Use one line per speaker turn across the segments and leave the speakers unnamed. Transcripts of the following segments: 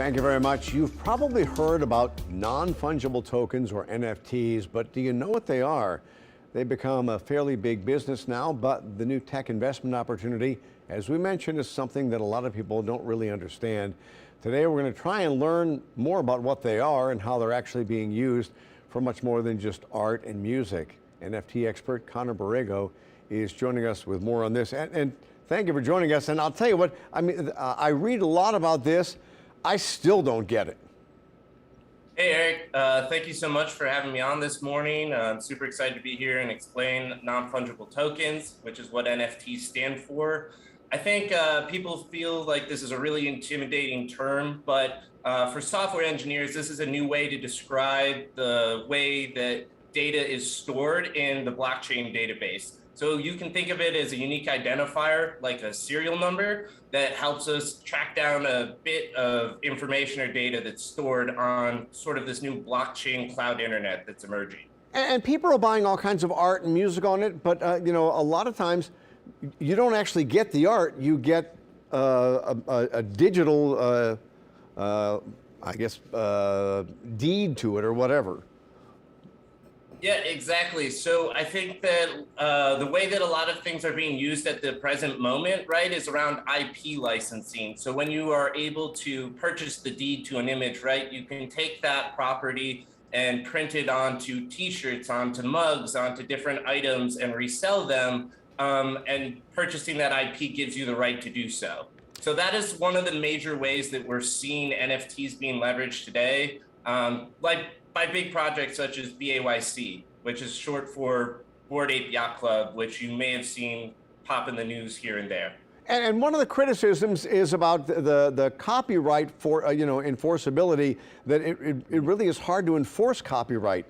Thank you very much. You've probably heard about non-fungible tokens or NFTs, but do you know what they are? They've become a fairly big business now, but the new tech investment opportunity, as we mentioned, is something that a lot of people don't really understand. Today, we're going to try and learn more about what they are and how they're actually being used for much more than just art and music. NFT expert Connor Borrego is joining us with more on this. And thank you for joining us. And I'll tell you what, I read a lot about this. I still don't get it.
Hey, Eric. Thank you so much for having me on this morning. I'm super excited to be here and explain non-fungible tokens, which is what NFTs stand for. I think people feel like this is a really intimidating term, but for software engineers, this is a new way to describe the way that data is stored in the blockchain database. So you can think of it as a unique identifier, like a serial number, that helps us track down a bit of information or data that's stored on sort of this new blockchain cloud internet that's emerging.
And people are buying all kinds of art and music on it, but a lot of times you don't actually get the art. You get a digital, deed to it or whatever.
Yeah, exactly. So I think that the way that a lot of things are being used at the present moment, right, is around IP licensing. So when you are able to purchase the deed to an image, right, you can take that property and print it onto T-shirts, onto mugs, onto different items and resell them. And purchasing that IP gives you the right to do so. So that is one of the major ways that we're seeing NFTs being leveraged today. By big projects such as BAYC, which is short for Bored Ape Yacht Club, which you may have seen pop in the news here and there.
And one of the criticisms is about the copyright for enforceability, that it really is hard to enforce copyright.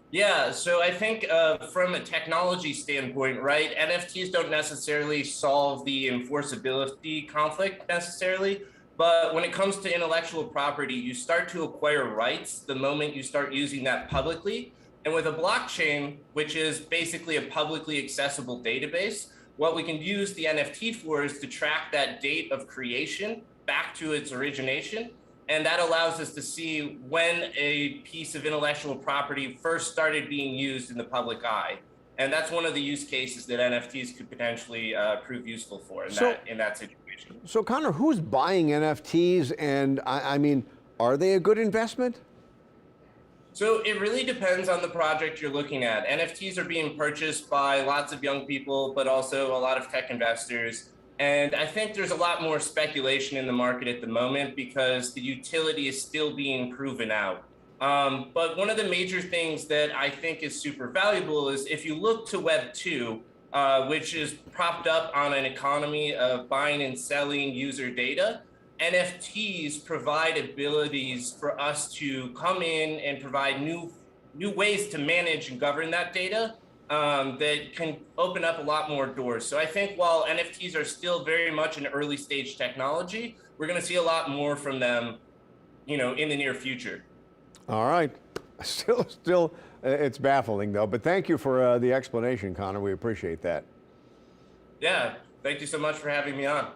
Yeah, so I think from a technology standpoint, right, NFTs don't necessarily solve the enforceability conflict necessarily. But when it comes to intellectual property, you start to acquire rights the moment you start using that publicly. And with a blockchain, which is basically a publicly accessible database, what we can use the NFT for is to track that date of creation back to its origination. And that allows us to see when a piece of intellectual property first started being used in the public eye. And that's one of the use cases that NFTs could potentially prove useful for in that situation.
So Connor, who's buying NFTs, and I mean, are they a good investment?
So it really depends on the project you're looking at. NFTs are being purchased by lots of young people, but also a lot of tech investors. And I think there's a lot more speculation in the market at the moment because the utility is still being proven out. But one of the major things that I think is super valuable is if you look to Web 2, which is propped up on an economy of buying and selling user data, NFTs provide abilities for us to come in and provide new ways to manage and govern that data that can open up a lot more doors. So I think while NFTs are still very much an early stage technology, we're going to see a lot more from them, in the near future.
All right. Still, it's baffling though, but thank you for the explanation, Connor. We appreciate that.
Yeah, thank you so much for having me on.